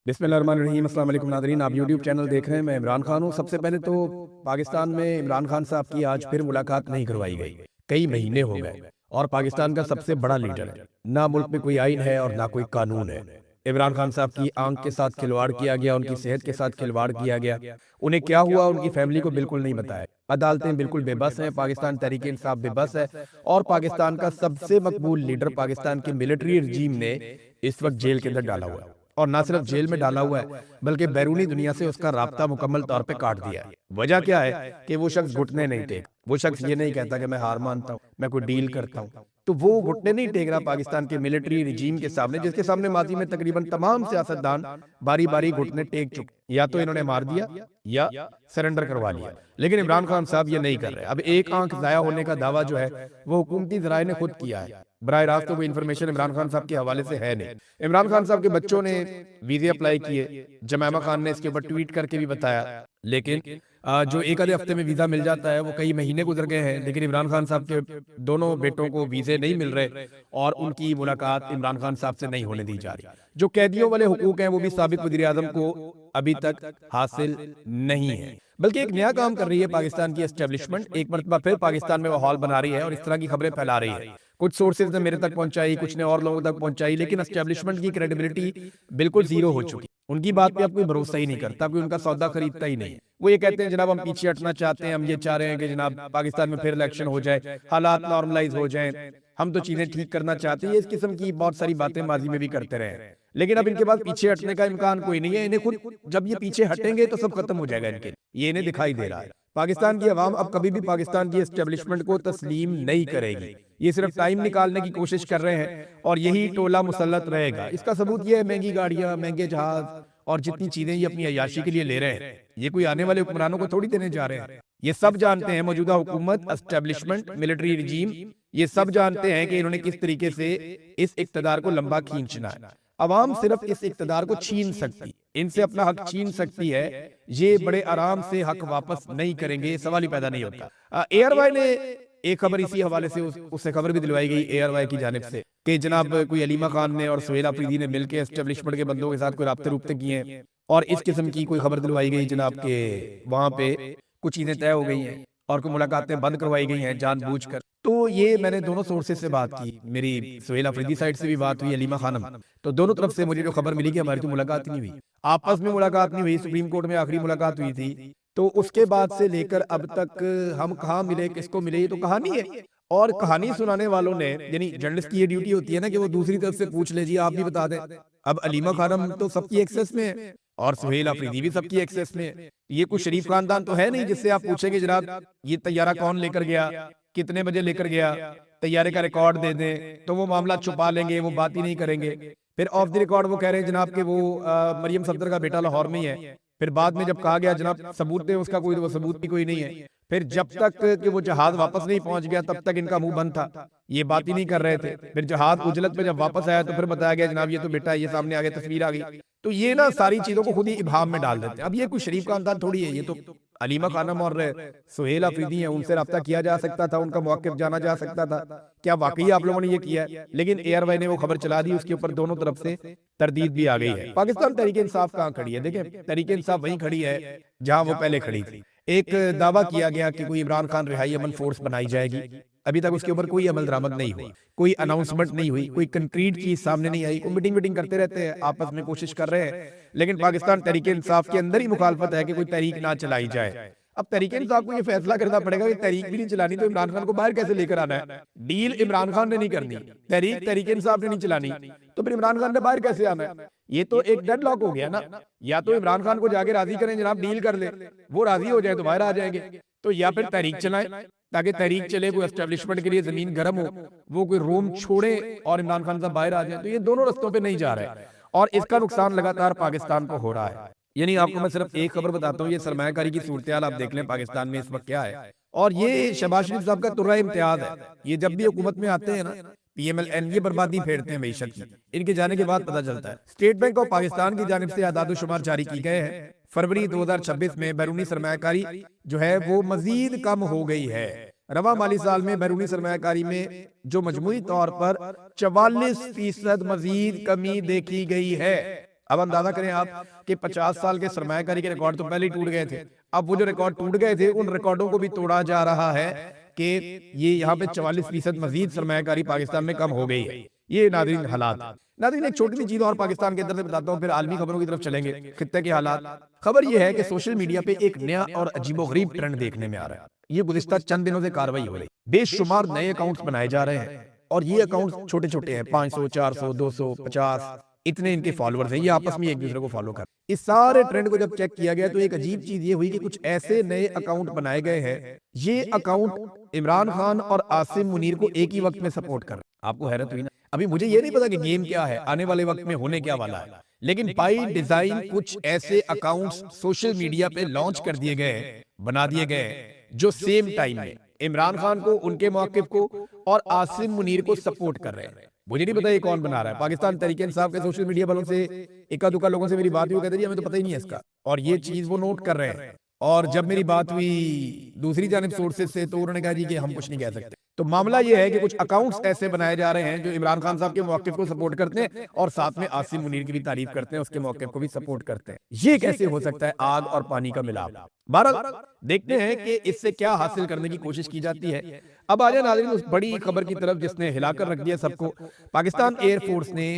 बिस्मिल्लाहिर्रहमानिर्रहीम। अस्सलाम वालेकुम नाज़रीन, आप यूट्यूब चैनल देख रहे हैं। मैं इमरान खान हूँ। सबसे पहले तो पाकिस्तान में इमरान खान साहब की आज फिर मुलाकात नहीं करवाई गई। कई महीने हो गए और पाकिस्तान का सबसे बड़ा लीडर है। ना मुल्क में कोई आइन है और ना कोई कानून है। इमरान खान साहब की आंख के साथ खिलवाड़ किया गया, उनकी सेहत के साथ खिलवाड़ किया गया। उन्हें क्या हुआ उनकी फैमिली को बिल्कुल नहीं बताया। अदालतें बिल्कुल बेबस हैं, पाकिस्तान तहरीक इंसाफ बेबस है और पाकिस्तान का सबसे मकबूल लीडर पाकिस्तान के मिलिट्री रजीम ने इस वक्त जेल के अंदर डाला हुआ है। और ना सिर्फ जेल में डाला हुआ है बल्कि बैरूनी दुनिया से उसका राब्ता मुकम्मल तौर पे काट दिया है। वजह क्या है कि वो शख्स घुटने नहीं टेक, वो शख्स ये नहीं कहता कि मैं हार मानता हूँ, मैं कोई डील करता हूँ। तो वो घुटने नहीं टेक रहा पाकिस्तान के मिलिट्री रिजीम के सामने, जिसके सामने माजी में तकरीबन तमाम सियासतदान बारी बारी घुटने टेक चुके। या तो इन्होंने मार दिया या सरेंडर करवा लिया, लेकिन इमरान खान साहब ये नहीं कर रहे। अब एक आंख जाया होने का दावा जो है वो हुकूमती जराए ने खुद किया है। बराह रास्त तो वो इन्फॉर्मेशन इमरान खान साहब के हवाले से है नहीं। इमरान खान साहब के बच्चों ने वीजे अप्लाई किए, जमैमा खान ने इसके ऊपर ट्वीट करके भी बताया, लेकिन जो एक आधे हफ्ते में वीजा मिल जाता है वो कई महीने गुजर गए हैं, लेकिन इमरान खान साहब के दोनों बेटों को वीजे नहीं मिल रहे और उनकी मुलाकात इमरान खान साहब से नहीं होने दी जा रही। जो कैदियों वाले हुकूक हैं वो भी साबिक वज़ीर आज़म को अभी तक हासिल नहीं है, बल्कि एक नया काम कर रही है पाकिस्तान की एस्टेब्लिशमेंट। एक मरतबा फिर पाकिस्तान में माहौल बना रही है और इस तरह की खबरें फैला रही है। कुछ सोर्सेज ने मेरे तक पहुंचाई, कुछ ने और लोगों तक पहुंचाई, लेकिन एस्टेब्लिशमेंट की क्रेडिबिलिटी बिल्कुल जीरो हो चुकी। उनकी बात पे अब कोई भरोसा ही नहीं करता, कोई उनका सौदा खरीदता ही नहीं। वो ये कहते हैं जनाब हम पीछे हटना चाहते हैं, हम ये चाह रहे हैं कि जनाब पाकिस्तान में फिर इलेक्शन हो जाए, हालात नॉर्मलाइज हो जाएं, हम तो चीजें ठीक करना चाहते हैं। इस किस्म की बहुत सारी बातें माजी में भी करते रहे, लेकिन अब इनके पास पीछे हटने का इम्कान कोई नहीं है। इन्हें खुद जब ये पीछे हटेंगे तो सब खत्म हो जाएगा इनके, ये इन्हें दिखाई दे रहा है। पाकिस्तान की अवाम अब कभी भी पाकिस्तान की एस्टेब्लिशमेंट को तस्लीम नहीं करेगी। ये सिर्फ टाइम निकालने की कोशिश कर रहे हैं और यही टोला मुसल्लत रहेगा। इसका सबूत ये है महंगी गाड़ियां, महंगे जहाज और जितनी चीजें ये अपनी अय्याशी के लिए ले रहे हैं, ये कोई आने वाले हुक्मरानों को थोड़ी देने जा रहे हैं। ये सब जानते हैं, मौजूदा हुकूमत, एस्टेब्लिशमेंट, मिलिट्री रिजीम, ये सब जानते हैं कि इन्होंने किस तरीके से इस इक्तदार को लंबा खींचना है। अवाम सिर्फ इस इक्तदार को छीन सकती, इनसे अपना हक छीन सकती है। ये बड़े आराम से हक वापस नहीं करेंगे, सवाल ही पैदा नहीं होता। एयरवाई ने एक खबर इसी हवाले से उससे खबर भी दिलवाई गई एयरवाई की जानिब से कि जनाब कोई अलीमा खान ने और सुहेल अफरीदी ने मिलकर एस्टेब्लिशमेंट के बंदों के साथ कोई राब्ते रूब्ते किए हैं और इस किस्म की कोई खबर दिलवाई गई जनाब के वहां पे कुछ चीजें तय हो गई हैं और कोई मुलाकातें बंद करवाई गई हैं जानबूझकर। तो ये मैंने दोनों सोर्सेज से बात की, मेरी सुहेल अफरीदी साइड से भी बात हुई, अलीमा खानम, तो दोनों तरफ से मुझे जो खबर मिली कि हमारी तो मुलाकात ही नहीं हुई, आपस में मुलाकात नहीं हुई। सुप्रीम कोर्ट में आखिरी मुलाकात हुई थी, तो उसके बाद से लेकर अब तक हम कहाँ मिले, किसको मिले, ये तो कहानी है। और कहानी सुनाने वालों ने, यानी जर्नलिस्ट की ये ड्यूटी होती है ना कि वो दूसरी तरफ से पूछ ले, जी आप भी बता दें। अब अलीमा खानम तो सबकी एक्सेस में है और सुहेल अफरीदी भी सबकी एक्सेस में है। ये कुछ शरीफ खानदान तो है नहीं जिससे आप पूछेंगे जनाब ये तैयारा कौन लेकर गया, कितने बजे लेकर गया, तैयारे का रिकॉर्ड दे दें, तो वो मामला छुपा लेंगे, वो बात ही नहीं करेंगे। फिर ऑफ द रिकॉर्ड वो कह रहे हैं जनाब कि वो मरियम सफदर का बेटा लाहौर में ही है। फिर बाद में जब कहा गया जनाब सबूत दे, उसका कोई वो सबूत भी कोई नहीं है। फिर जब तक कि वो जहाज वापस नहीं पहुंच गया तब तक इनका मुंह बंद था, ये बात ही नहीं कर रहे थे। फिर जहाज उजलत में जब वापस आया तो फिर बताया गया जनाब ये तो बेटा, ये सामने आ गया, तस्वीर आ गई। तो ये ना सारी चीजों को खुद ही इबाम में डाल देते हैं। अब ये कोई शरीफ खानदान थोड़ी है, ये तो अलीमा खानम और सुहेल अफरीदी हैं, उनसे रब्ता किया जा सकता था, उनका मौक़िफ़ जाना जा सकता था। क्या वाकई आप लोगों ने ये किया है? लेकिन एयरवाई ने वो खबर चला दी, उसके ऊपर दोनों तरफ से तरदीद भी आ गई है। पाकिस्तान तहरीक इंसाफ कहाँ खड़ी है? देखें, तहरीक इंसाफ वहीं खड़ी है जहां वो पहले खड़ी थी। एक दावा किया गया कि कोई इमरान खान रिहाई अमन फोर्स बनाई जाएगी, अभी तक उसके ऊपर कोई अमल दरामद नहीं हुई, कोई अनाउंसमेंट नहीं हुई, कोई कंक्रीट चीज सामने नहीं आई। मीटिंग करते रहते हैं, आपस में कोशिश कर रहे हैं, लेकिन पाकिस्तान तहरीक इंसाफ के अंदर ही मुखालफत है कि कोई तहरीक ना चलाई जाए। अब तहरीक इंसाफ को ये फैसला करना पड़ेगा कि तहरीक भी नहीं चलानी तो इमरान खान को बाहर कैसे लेकर आना है। डील इमरान खान ने नहीं करनी, तहरीक इंसाफ ने नहीं चलानी, तो फिर इमरान खान ने बाहर कैसे आना है? ये तो एक डेडलॉक हो गया ना। या तो इमरान खान को जाके राजी करें जनाब, डील कर ले, वो राजी हो जाए तो बाहर आ जाएंगे, तो या फिर तहरीक चलाएं ताकि तहरीक चले, कोई एस्टेब्लिशमेंट के लिए जमीन गर्म हो, वो कोई रोम छोड़े और इमरान खान साहब बाहर आ जाए। तो ये दोनों रस्तों पे नहीं जा रहे और इसका नुकसान लगातार पाकिस्तान को हो रहा है। यानी आपको मैं सिर्फ एक खबर बताता हूँ, ये सरमायाकारी की सूरत हाल आप देख लें पाकिस्तान में इस वक्त क्या है। और ये शहबाज शरीफ साहब का तुर्रा इम्तियाज है। ये जब भी हुकूमत में आते हैं ना, PMLN, ये बर्बादी फेरते हैं मईशत की। इनके जाने के बाद पता चलता है। स्टेट बैंक ऑफ पाकिस्तान की जानिब से आदाद-ओ-शुमार जारी की गए हैं। फरवरी 2026 में बैरूनी सरमायाकारी जो है वो मजीद कम हो गई है। रवा माली साल में बैरूनी सरमायाकारी में जो मजमूई तौर पर 44% मजीद कमी देखी गई है। अब अंदाजा करें आप कि 50 साल के सरमायाकारी के रिकॉर्ड तो पहले ही टूट गए थे। अब वो जो रिकॉर्ड टूट गए थे उन रिकॉर्डों को भी तोड़ा जा रहा है कि ये यहाँ पे 44% मजीद सरमायाकारी पाकिस्तान में कम हो गई है। ये नाज़रीन हालात। नाज़रीन एक छोटी सी चीज और पाकिस्तान के अंदर से बताता हूँ, फिर आलमी खबरों की तरफ चलेंगे। खित्ते के हालात। खबर ये है कि सोशल मीडिया पे एक नया और अजीबोगरीब ट्रेंड देखने में आ रहा है। ये गुज़िश्ता चंद दिनों से कार्रवाई हो रही, बेशुमार नए अकाउंट्स बनाए जा रहे हैं और ये अकाउंट्स छोटे छोटे हैं, 500, 400, 200, 50, इतने इनके फॉलोअर्स हैं। ये आपस में एक दूसरे को फॉलो कर। इस सारे ट्रेंड को जब चेक किया गया तो एक अजीब चीज ये हुई कि कुछ ऐसे नए अकाउंट बनाए गए हैं, ये अकाउंट इमरान खान और आसिम मुनीर को एक ही वक्त में सपोर्ट कर रहे हैं। आपको हैरत हुई ना? अभी मुझे ये नहीं पता कि गेम क्या है, आने वाले वक्त में होने क्या वाला है, लेकिन बाई डिजाइन कुछ ऐसे अकाउंट्स सोशल मीडिया पे लॉन्च कर दिए गए, बना दिए गए, जो सेम टाइम में इमरान खान को, उनके मौकिफ को और आसिम मुनीर को सपोर्ट कर रहे हैं। मुझे नहीं पता ये कौन बना रहा है। पाकिस्तान तहरीक इंसाफ के सोशल मीडिया वालों से इक्का दुक्का लोगों से मेरी बात हुई, कहते जी हमें तो पता ही नहीं है इसका, और ये चीज वो नोट कर रहे हैं। और जब मेरी बात हुई दूसरी जानिब सोर्सेज से तो उन्होंने कहा जी कि हम कुछ नहीं कह सकते। तो मामला ये है कि कुछ अकाउंट्स ऐसे बनाए जा रहे हैं जो इमरान खान साहब के मौकिफ को सपोर्ट करते हैं और साथ में आसिम मुनीर की भी तारीफ करते हैं, उसके मौकिफ को भी सपोर्ट करते हैं। ये कैसे हो सकता है? आग और पानी का मिलाप। बहरहाल देखते हैं कि इससे क्या हासिल करने की कोशिश की जाती है। अब आ जाए नाज़रीन उस बड़ी खबर की तरफ जिसने हिलाकर रख दिया सबको। पाकिस्तान एयरफोर्स ने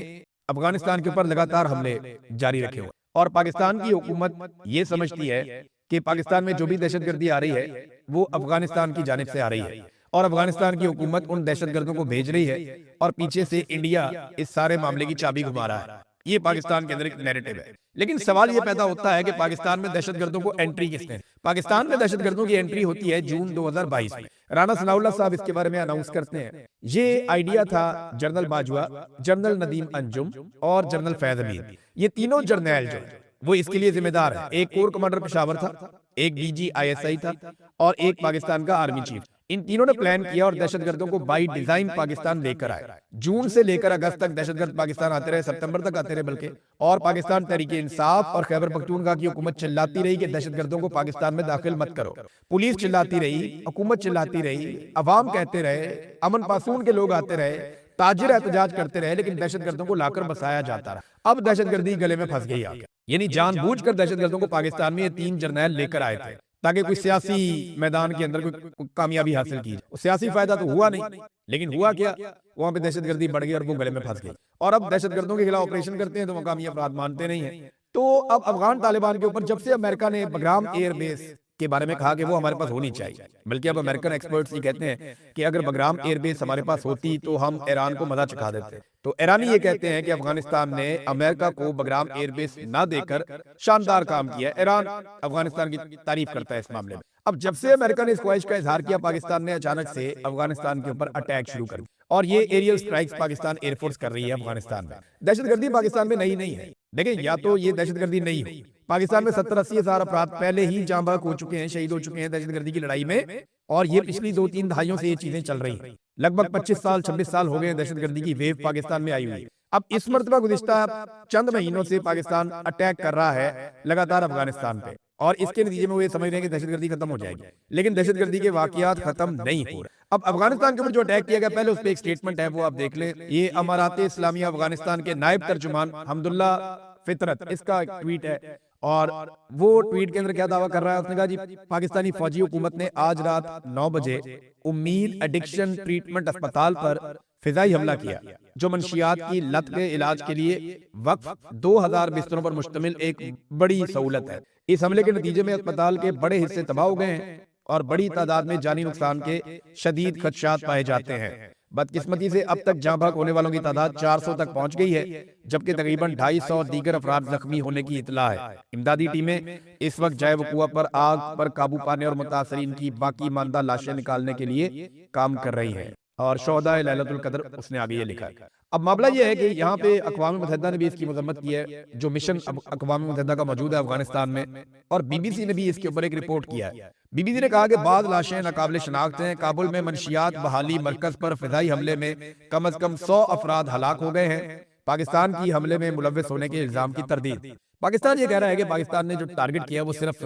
अफगानिस्तान के ऊपर लगातार हमले जारी रखे हुए और पाकिस्तान की हुकूमत ये समझती है कि पाकिस्तान में जो भी दहशतगर्दी आ रही है वो अफगानिस्तान की जानिब से आ रही है और अफगानिस्तान की हुकूमत उन दहशतगर्दों को भेज रही है और पीछे से इंडिया इस सारे मामले की चाबी घुमा रहा है। ये पाकिस्तान के अंदर एक नैरेटिव है। लेकिन सवाल ये पैदा होता है कि पाकिस्तान में दहशतगर्दों को एंट्री किसने? पाकिस्तान में दहशतगर्दों की एंट्री होती है जून 2022 में। राना सनाउल्लाह साहब इसके बारे में अनाउंस करते हैं। ये आइडिया था जनरल बाजवा, जनरल नदीम अंजुम और जनरल फैज अमीर, ये तीनों जर्नैल जो वो इसके लिए जिम्मेदार है। एक कोर कमांडर पेशावर था, एक डीजी ISI था और एक पाकिस्तान का आर्मी चीफ। इन तीनों ने प्लान किया और दहशतगर्दों को बाई डिजाइन पाकिस्तान लेकर आए। जून से लेकर अगस्त तक दहशतगर्द पाकिस्तान आते रहे, सितंबर तक आते रहे बल्कि, और पाकिस्तान तहरीक इंसाफ और खैबर पख्तूनख्वा की हुकूमत चिल्लाती रही कि दहशतगर्दों को पाकिस्तान में दाखिल मत करो। पुलिस चिल्लाती रही, हुकूमत चिल्लाती रही, अवाम कहते रहे, अमन पासून के लोग आते रहे, ताजिर एहतजाज करते रहे, लेकिन दहशतगर्दों को लाकर बसाया जाता रहा। अब दहशतगर्दी गले में फंस गई आगे, यानी जानबूझकर दहशतगर्दों को पाकिस्तान में ये तीन जर्नैल लेकर आए थे ताकि कोई सियासी मैदान के अंदर कोई कामयाबी हासिल की जाए। सियासी फायदा तो हुआ नहीं, लेकिन हुआ क्या, वहां पे दहशतगर्दी बढ़ गई और वो गले में फंस गई। और अब दहशतगर्दों के खिलाफ ऑपरेशन करते हैं तो मकामी अफराद मानते नहीं है। तो अब अफगान तालिबान के ऊपर जब से अमेरिका ने बगराम एयरबेस के बारे में कहा कि वो हमारे पास होनी चाहिए, बल्कि अब अमेरिकन एक्सपर्ट्स ये कहते हैं कि अगर बगराम एयरबेस हमारे पास होती तो हम ईरान को मजा चखा देते। तो ईरानी ये कहते हैं कि अफगानिस्तान ने अमेरिका को बगराम एयरबेस ना देकर शानदार काम किया। ईरान अफगानिस्तान की तारीफ करता है इस मामले में। अब जब से अमेरिका ने इस ख्वाहिश का इजहार किया, पाकिस्तान ने अचानक से अफगानिस्तान के ऊपर अटैक शुरू कर दिया और ये एरियल स्ट्राइक्स पाकिस्तान एयरफोर्स कर रही है अफगानिस्तान में। दहशतगर्दी पाकिस्तान में नई नहीं है। देखिए, या तो ये दहशतगर्दी नहीं हो, पाकिस्तान में 70-80 हजार अफराद पहले ही जाँ बहक हो चुके हैं, शहीद हो चुके हैं दहशतगर्दी की लड़ाई में, और ये पिछली 2-3 दहाइयों से ये चीजें चल रही हैं। लगभग 25 साल 26 साल हो गए दहशतगर्दी की वेव पाकिस्तान में आई हुई है। अब इस मर्तबा गुज़िश्ता चंद महीनों से पाकिस्तान अटैक कर रहा है लगातार अफगानिस्तान पे, और इसके नतीजे में वो ये समझ रहे हैं कि दहशतगर्दी खत्म हो जाएगी, लेकिन दहशतगर्दी के वाकयात खत्म नहीं हो रहे। अब अफगानिस्तान के ऊपर जो अटैक किया गया, पहले उस पर एक स्टेटमेंट है, वो आप देख ले। ये अमारात इस्लामिया अफगानिस्तान के नायब तर्जुमान हमदुल्ला फितरत, इसका एक ट्वीट है, और वो ट्वीट के अंदर क्या दावा कर रहा है, उसने कहा जी पाकिस्तानी फौजी हुकूमत ने आज रात 9 बजे उम्मीद एडिक्शन ट्रीटमेंट अस्पताल पर फिजाई हमला किया, जो मंशियात की लत के इलाज के लिए वक्फ 2000 बिस्तरों पर मुश्तमिल एक बड़ी सहूलत है। इस हमले के नतीजे में अस्पताल के बड़े हिस्से तबाह हो गए हैं और बड़ी तादाद में जानी नुकसान के शदीद खदशात पाए जाते हैं। बदकिस्मती से अब तक जाँ बहक होने वालों की तादाद 400 तक पहुंच गई है, जबकि तकरीबन 250 दीगर अफराद जख्मी होने की इतला है। इमदादी टीमें इस वक्त जाए वकुआ पर आग पर काबू पाने और मुतासरीन की बाकी मानदा लाशें निकालने के लिए काम कर रही है। और शोहदा लैलतुल कद्र, उसने आगे ये लिखा है। अब मामला ये है कि यहाँ पे अक़वाम मुत्तहिदा ने भी इसकी मजम्मत की है, जो मिशन अक़वाम मुत्तहिदा का मौजूद है अफगानिस्तान में, और BBC ने भी इसके ऊपर एक रिपोर्ट किया है। BBC ने कहा कि बाद लाशें नाकाबिले शनाख्त हैं। काबुल में मनशियात बहाली मरकज पर फिजाई हमले में कम अज कम 100 अफराद हलाक हो गए हैं। पाकिस्तान की हमले में मुलव्विस होने के इल्जाम की तरदीद। पाकिस्तान ये कह रहा है कि पाकिस्तान ने जो टारगेट किया वो सिर्फ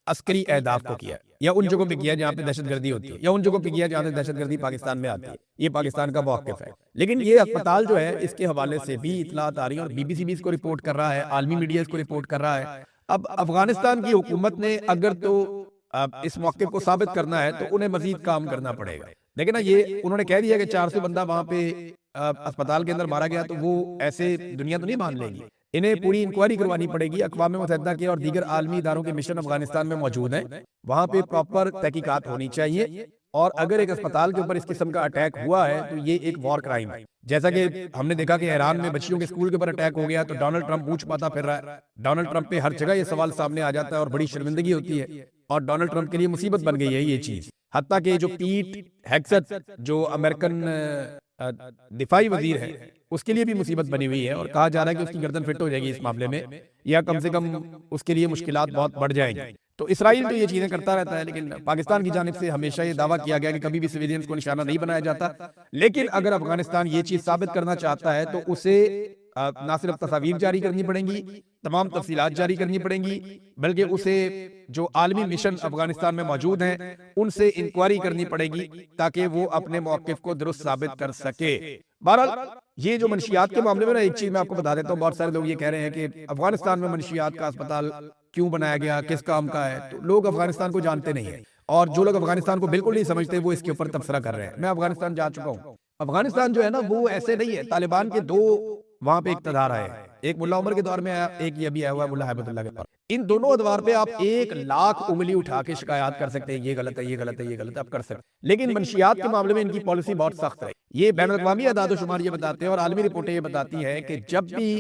अस्करी अहदाफ को किया, या उन जगहों पे किया जहाँ पे दहशतगर्दी होती है, या उन जगहों पे किया जहाँ से दहशतगर्दी पाकिस्तान में आती है। ये पाकिस्तान का मौक़िफ़ है। लेकिन ये अस्पताल जो है, इसके हवाले से भी इत्तलात आ रही है और BBC भी इसको रिपोर्ट कर रहा है, आलमी मीडिया इसको रिपोर्ट कर रहा है। अब अफगानिस्तान की हुकूमत ने अगर तो इस मौक़िफ़ को साबित करना है तो उन्हें मज़ीद काम करना पड़ेगा। देखिए ना, ये उन्होंने कह दिया कि 400 बंदा वहाँ पे अस्पताल के अंदर मारा गया, तो वो ऐसे दुनिया तो नहीं मान लेगी। इन्हें पूरी इंक्वायरी करवानी पड़ेगी। अक़वाम मुत्तहिदा के और दीगर आलमी इदारों के मिशन अफगानिस्तान में मौजूद हैं, वहाँ पे प्रॉपर तहकीकात होनी चाहिए। और अगर एक अस्पताल के ऊपर इस किस्म का अटैक हुआ है तो ये एक वॉर क्राइम है। जैसा कि हमने देखा कि ईरान में बच्चियों के स्कूल के ऊपर अटैक हो गया तो डोनाल्ड ट्रंप मूंछ पाता फिर रहा है। डोनाल्ड ट्रंप पे हर जगह ये सवाल सामने आ जाता है और बड़ी शर्मिंदगी होती है, और डोनाल्ड ट्रंप के लिए मुसीबत बन गई है ये चीज। हत्ता कि जो पीट हेग्सेथ जो अमेरिकन दिफाई वजीर है, उसके लिए भी मुसीबत बनी हुई है, और कहा जा रहा है कि उसकी गर्दन फिट हो जाएगी इस मामले में, या कम से कम उसके लिए मुश्किलात बहुत बढ़ जाएंगी। तो इसराइल तो ये चीजें करता रहता है, लेकिन पाकिस्तान की जानिब से हमेशा ये दावा किया गया कि कभी भी सिविलियंस को निशाना नहीं बनाया जाता। लेकिन अगर अफगानिस्तान ये चीज साबित करना चाहता है तो उसे ना सिर्फ तस्वीर जारी करनी पड़ेंगी, तमाम तफसीलात जारी करनी पड़ेंगी, बल्कि उसे जो आलमी मिशन अफगानिस्तान में मौजूद हैं उनसे इंक्वायरी करनी पड़ेगी ताकि वो अपने मौक़िफ़ को दुरुस्त साबित कर सके। बहरहाल ये जो मनशियात के मामले में ना, एक चीज मैं आपको बता देता हूँ, बहुत सारे लोग ये कह रहे हैं कि अफगानिस्तान में मनशियात का अस्पताल क्यों बनाया गया, किस काम का है। तो लोग अफगानिस्तान को जानते नहीं है, और जो लोग अफगानिस्तान को बिल्कुल नहीं समझते वो इसके ऊपर तबसरा कर रहे हैं। मैं अफगानिस्तान जा चुका हूँ। अफगानिस्तान जो है ना, वो ऐसे नहीं है। तालिबान के दो वहां पे इक़्तिदार आए, एक मुल्ला उमर के दौर में आया, एक ये अभी आया हुआ मुल्ला हैबतुल्ला के दौर। इन दोनों अदवार पे आप 1,00,000 उंगली उठा के शिकायत कर सकते हैं, ये गलत है, ये गलत है, ये गलत है, आप कर सकते हैं। लेकिन मनशियात के मामले में इनकी पॉलिसी बहुत सख्त है। ये बैनुल-अक़वामी अदाद-ओ-शुमार ये बताते हैं और आलमी रिपोर्टें ये बताती हैं कि जब भी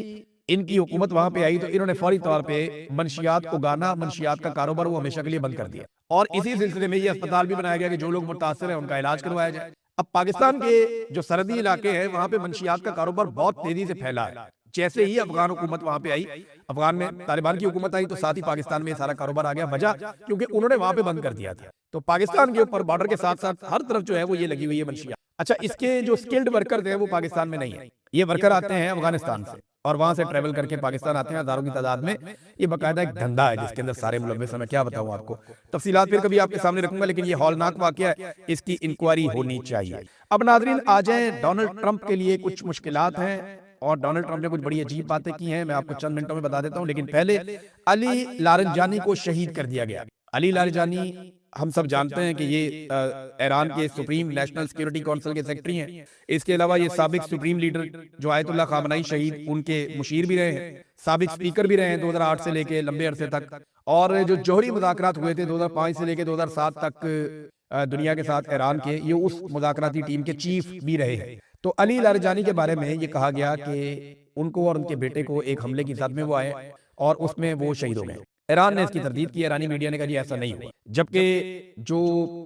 इनकी हुकूमत वहां पे आई तो इन्होंने फौरी तौर पे मनशियात उगाना, मनशियात का कारोबार वो हमेशा के लिए बंद कर दिया। और इसी सिलसिले में ये अस्पताल भी बनाया गया कि जो लोग मुतासिर हैं उनका इलाज करवाया जाए। अब पाकिस्तान के जो सरहदी इलाके हैं वहां पे मनशियात का कारोबार बहुत तेजी से फैला है। जैसे ही अफगान हुकूमत वहां पे आई, अफगान में तालिबान की हुकूमत आई, तो साथ ही पाकिस्तान में सारा कारोबार आ गया। वजह क्योंकि उन्होंने वहां पे बंद कर दिया था। तो पाकिस्तान के ऊपर बॉर्डर के साथ साथ हर तरफ जो है वो ये लगी हुई है मनशियात। अच्छा, इसके जो स्किल्ड वर्कर थे वो पाकिस्तान में नहीं है। ये वर्कर आते हैं अफगानिस्तान से और वहां से ट्रेवल करके पाकिस्तान आते हैं हजारों की तादाद में। ये बाकायदा एक धंधा है जिसके अंदर सारे मुलव्वस हैं। मैं क्या बताऊं आपको, तफसीलात फिर कभी आपके सामने रखूंगा, लेकिन ये हौलनाक वाकया है, इसकी इंक्वायरी होनी चाहिए। अब नाज़रीन आ जाए, डोनाल्ड ट्रंप के लिए कुछ मुश्किलात हैं और डोनाल्ड ट्रंप ने कुछ बड़ी अजीब बातें की हैं। मैं आपको चंद मिनटों में बता देता हूं, लेकिन पहले अली लारंजानी को शहीद कर दिया गया। अली लारंजानी हम सब जानते हैं कि ये ईरान के सुप्रीम नेशनल सिक्योरिटी काउंसिल के सेक्रेटरी हैं। इसके अलावा ये साबिक सुप्रीम लीडर जो आयतुल्लाह खामनाई शहीद, उनके मुशीर भी रहे हैं, साबिक स्पीकर भी रहे हैं 2008 से लेके लंबे अरसे तक। और जो जौहरी मुज़ाकरात हुए थे 2005 से लेके 2007 तक दुनिया के साथ ईरान के, ये उस मुज़ाकराती टीम के चीफ भी रहे हैं। तो अली लारंजानी के बारे में ये कहा गया कि उनको और उनके बेटे को एक हमले की जद में वो आए और उसमें वो शहीद हो गए। ईरान ने इसकी तरदीद की, ईरानी मीडिया ने कहा जी ऐसा नहीं हुआ। जबकि जो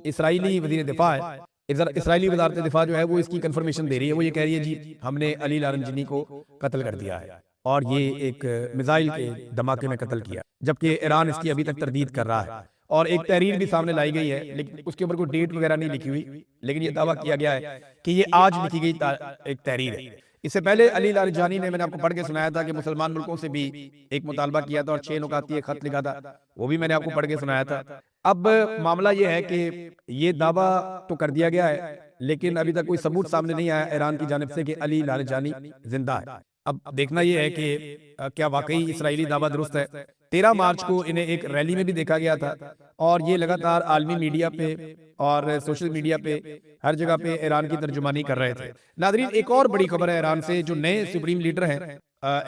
इसराइली वज़ीर दिफा है, इसराइली वज़ारत दिफा जो है वो इसकी कंफर्मेशन दे रही है। वो ये कह रही है जी हमने अली लारंजानी को कत्ल कर दिया है और ये एक मिसाइल के धमाके में कत्ल किया, जबकि ईरान इसकी अभी तक तरदीद कर रहा है। और एक तहरीर भी सामने लाई गई है, लेकिन उसके ऊपर कोई डेट वगैरह नहीं लिखी हुई, लेकिन ये दावा किया गया है कि ये आज लिखी गई एक तहरीर है। इससे पहले अली लारंजानी ने, मैंने आपको पढ़ के सुनाया था कि मुसलमान मुल्कों से भी एक मुतालबा किया था और 6 नुकाती एक खत लिखा था, वो भी मैंने आपको पढ़ के सुनाया था। अब मामला ये है कि ये दावा तो कर दिया गया है, लेकिन अभी तक कोई सबूत सामने नहीं आया ईरान की जानिब से कि अली लारंजानी जिंदा है। अब देखना यह है कि क्या वाकई इसराइली दावा दुरुस्त है। 13 मार्च को इन्हें एक रैली में भी देखा गया था और ये लगातार आलमी मीडिया पे और सोशल मीडिया पे हर जगह पे ईरान की तर्जुमानी कर रहे थे। नाज़रीन एक और बड़ी खबर है ईरान से, जो नए सुप्रीम लीडर हैं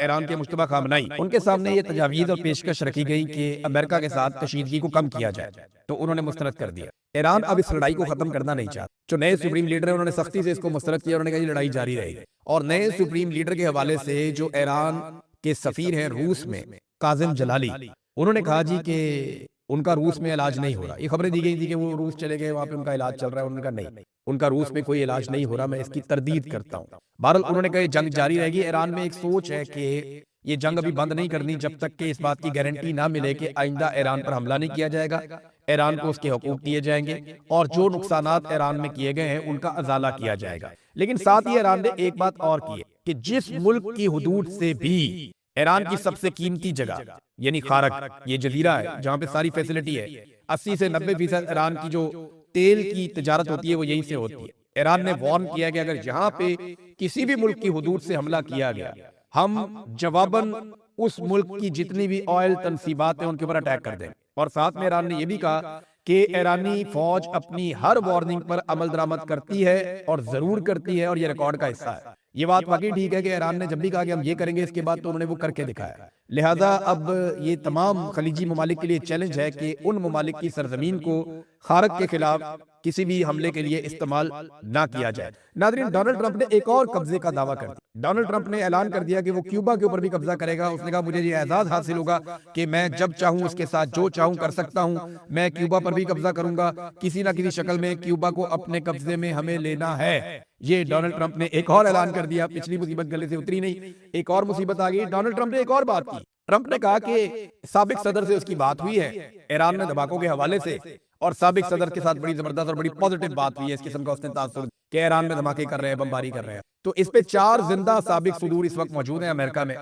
ईरान के मुश्तबा खामनाई, उनके सामने ये तजावीज़ और पेशकश रखी गई कि अमेरिका के साथ कशीदगी को कम किया जाए, तो उन्होंने मुस्तरद कर दिया। ईरान अब इस लड़ाई को खत्म करना नहीं चाहता। जो नए सुप्रीम लीडर है उन्होंने सख्ती से इसको मुस्तरद किया, उन्होंने कहा ये लड़ाई जारी रहेगी। और नए सुप्रीम लीडर के हवाले से जो ईरान के सफीर हैं रूस में, काजिम जलाली, उन्होंने कहा जी कि उनका रूस में इलाज नहीं हो रहा। ये खबरें दी गई थी कि वो रूस चले गए, वहां पे उनका इलाज चल रहा है। उन्होंने कहा नहीं, उनका रूस में कोई इलाज नहीं हो रहा, मैं इसकी तरदीद करता हूँ। बहरहाल उन्होंने कहा जंग जारी रहेगी। ईरान में एक सोच है कि ये जंग अभी बंद नहीं करनी जब तक कि इस बात की गारंटी ना मिले कि आइंदा ईरान पर हमला नहीं किया जाएगा, ईरान को उसके हकूक दिए जाएंगे और जो नुकसानात ईरान में किए गए हैं उनका अजाला किया जाएगा। लेकिन साथ ही ईरान ने एक बात और की है कि जिस मुल्क की हुदूद से भी ईरान की सबसे कीमती जगह यानी खारक, ये जजीरा है जहां पे सारी फैसिलिटी है, 80 से 90% ईरान की जो तेल की तिजारत होती है वो यहीं से होती है। ईरान ने वार्न किया कि अगर यहाँ पे किसी भी मुल्क की हुदूद से हमला किया गया, हम जवाबन उस मुल्क की जितनी भी ऑयल तनसीबात हैं उनके ऊपर अटैक कर देंगे। और साथ में ईरान ने यह भी कहा कि ईरानी फौज अपनी हर वार्निंग पर अमल दरामद करती है और जरूर करती है और ये रिकॉर्ड का हिस्सा है। ये बात वाकई ठीक है कि ईरान ने जब भी कहा कि हम ये करेंगे इसके बाद तो उन्होंने वो करके दिखाया। लिहाजा अब ये तमाम खलीजी ममालिक के लिए चैलेंज है कि उन ममालिक की सरजमीन को खारक के खिलाफ किसी भी हमले के लिए इस्तेमाल ना किया जाए। नाज़रीन, डोनाल्ड ट्रंप ने एक और कब्जे का दावा कर दिया। डोनाल्ड ट्रंप ने ऐलान कर दिया कि वो क्यूबा के ऊपर भी कब्जा करेगा। उसने कहा मुझे ये एजाज हासिल होगा कि मैं जब चाहूं उसके साथ जो चाहूं कर सकता हूं, मैं क्यूबा पर भी कब्जा करूंगा, किसी ना किसी शक्ल में क्यूबा को अपने कब्जे में हमें लेना है। ये डोनाल्ड ट्रंप ने एक और ऐलान कर दिया। पिछली मुसीबत गले से उतरी नहीं, एक और मुसीबत आ गई। डोनाल्ड ट्रंप ने एक और बात की। ट्रंप ने कहा कि साबिक सदर से उसकी बात हुई है ईरान में धमाकों के हवाले से, और साबिक सदर के साथ बड़ी जबरदस्त और बड़ी पॉजिटिव बात हुई है। इस किस्म का उसने तासुर कि ईरान में धमाके कर रहे हैं, बमबारी कर रहे हैं। तो इस पे 4 जिंदा साबिक सुदूर इस वक्त मौजूद हैं अमेरिका में।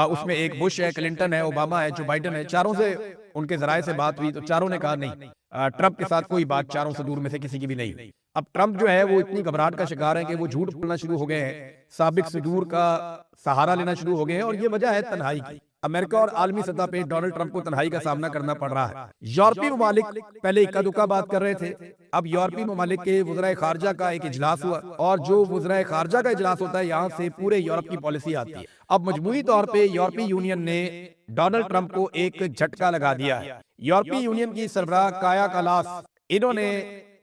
उसमें एक बुश है, क्लिंटन है, ओबामा है, जो बाइडन है। चारों से उनके जराये से बात हुई तो चारों ने कहा नहीं, ट्रंप के साथ कोई बात चारों से दूर में से किसी की भी नहीं हुई। अब ट्रंप जो है वो इतनी घबराहट का शिकार है कि वो झूठ बोलना शुरू हो गए हैं, साबिक सुदूर का सहारा लेना शुरू हो गए हैं। और ये वजह है तन्हाई की। अमेरिका और आलमी सतह पे डोनाल्ड ट्रंप को तन्हाई का सामना करना पड़ रहा है। यूरोपीय ममालिक पहले इक्का दुक्का बात कर रहे थे, अब यूरोपीय ममालिक के वज़राए खारजा का एक इजलास हुआ, और जो वज़राए खारजा का इजलास होता है यहाँ से पूरे यूरोप की पॉलिसी आती है। अब मजबूरी तौर पे यूरोपीय यूनियन ने डोनाल्ड ट्रंप को एक झटका लगा दिया है। यूरोपीय यूनियन की सरबराह काया कलास, इन्होंने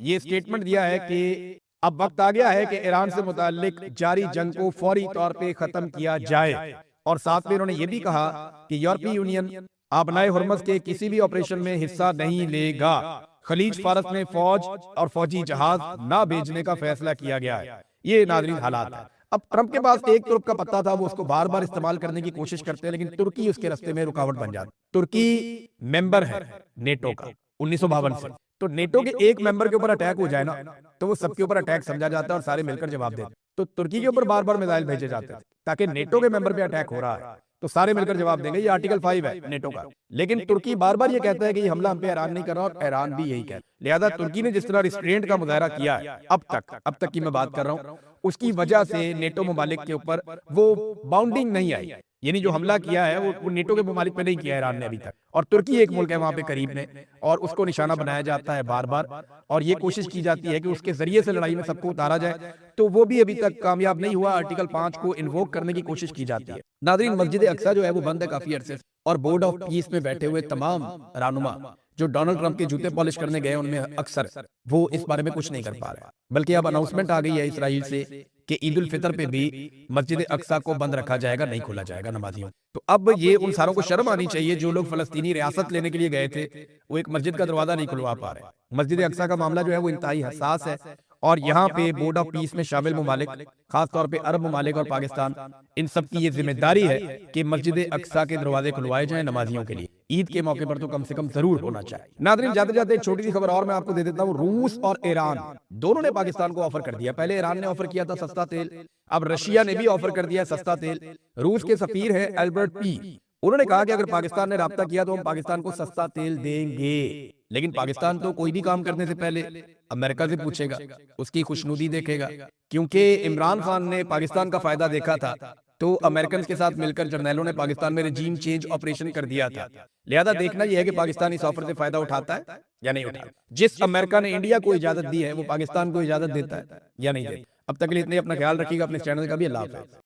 ये स्टेटमेंट दिया है कि अब वक्त आ गया है कि ईरान से मुताल्लिक जारी जंग को फौरी तौर पे खत्म किया जाए। और साथ में उन्होंने ये भी कहा कि यूरोपीय यूनियन आबनाए हुर्मुज़ के किसी भी ऑपरेशन में हिस्सा नहीं लेगा। खलीज फारस में फौज और फौजी जहाज ना भेजने का फैसला किया गया है। ये नाज़रीन हालात है। अब ट्रंप के पास एक तुर्क का पत्ता था, वो उसको बार बार इस्तेमाल करने की कोशिश करते हैं, लेकिन तुर्की उसके रास्ते में रुकावट बन जाती। तुर्की मेंबर है नेटो का 1952 से, तो नेटो के एक मेंबर के ऊपर अटैक हो जाए ना तो वो सबके ऊपर अटैक समझा जाता है और सारे मिलकर जवाब देते। तो तुर्की के ऊपर बार बार मिसाइल भेजे जाते थे ताकि नेटो के मेंबर पे अटैक हो रहा है तो सारे मिलकर जवाब देंगे। ये आर्टिकल 5 है नेटो का। लेकिन तुर्की बार बार ये कहता है कि ये हमला हम पे ईरान नहीं कर रहा, और ईरान भी यही कहता है। लिहाजा तुर्की ने जिस तरह रिस्ट्रेंट का मुजाहरा किया है अब तक की मैं बात कर रहा हूँ, उसकी वजह से नेटो ममालिक के ऊपर वो बाउंडिंग नहीं आई। यानी जो हमला किया है वो नेटो के ममालिक पे नहीं किया ईरान ने अभी तक, और तुर्की एक मुल्क है वहां पे करीब में, और उसको निशाना बनाया जाता है बार बार, और ये कोशिश की जाती है कि उसके जरिए से लड़ाई में सबको उतारा जाए। तो वो भी अभी तक कामयाब नहीं हुआ। आर्टिकल 5 को इन्वोक करने की कोशिश की जाती है। नाज़रीन, मस्जिद अक्सा जो है वो बंद है काफी अरसे से, और बोर्ड ऑफ पीस में बैठे हुए तमाम रहनुमा जो डोनाल्ड ट्रंप के जूते पॉलिश करने गए उनमें अक्सर वो इस बारे में कुछ नहीं कर पा रहे। बल्कि अब अनाउंसमेंट आ गई है इसराइल से कि ईद उल फितर पे भी मस्जिद अक्सा को बंद रखा जाएगा, नहीं खोला जाएगा नमाजियों। तो अब ये उन सारों को शर्म आनी चाहिए जो लोग फलस्तीनी रियासत लेने के लिए गए थे, वो एक मस्जिद का दरवाजा नहीं खुलवा पा रहे। मस्जिद अक्सा का मामला जो है वो इंतहाई हसास है, और यहाँ पे बोर्ड ऑफ पीस में शामिल ममालिक, खासतौर पे अरब ममालिक और पाकिस्तान, इन सब की ये जिम्मेदारी है कि मस्जिद अक्सा के दरवाजे खुलवाए जाएं नमाजियों के लिए। ईद के मौके पर तो कम से कम जरूर होना चाहिए। नाज़रीन, जाते जाते एक छोटी सी खबर और मैं आपको दे देता हूँ। रूस और ईरान दोनों ने पाकिस्तान को ऑफर कर दिया। पहले ईरान ने ऑफर किया था सस्ता तेल, अब रशिया ने भी ऑफर कर दिया सस्ता तेल। रूस के सफीर है एल्बर्ट पी, उन्होंने कहा कि अगर पाकिस्तान ने राब्ता किया तो हम पाकिस्तान को सस्ता तेल देंगे, लेकिन पाकिस्तान तो कोई भी काम करने से पहले अमेरिका से पूछेगा, उसकी खुशनुदी देखेगा। क्योंकि इमरान खान ने पाकिस्तान का फायदा देखा था तो अमेरिकन के साथ मिलकर जर्नैलों ने पाकिस्तान में रेजीम चेंज ऑपरेशन कर दिया था। लिहाजा देखना यह है कि पाकिस्तान इस ऑफर से फायदा उठाता है या नहीं उठाता। जिस अमेरिका ने इंडिया को इजाजत दी है वो पाकिस्तान को इजाजत देता है या नहीं देता। अब तक के लिए इतने, अपना ख्याल रखिएगा, अपने चैनल का भी अल्लाह हाफ़िज़।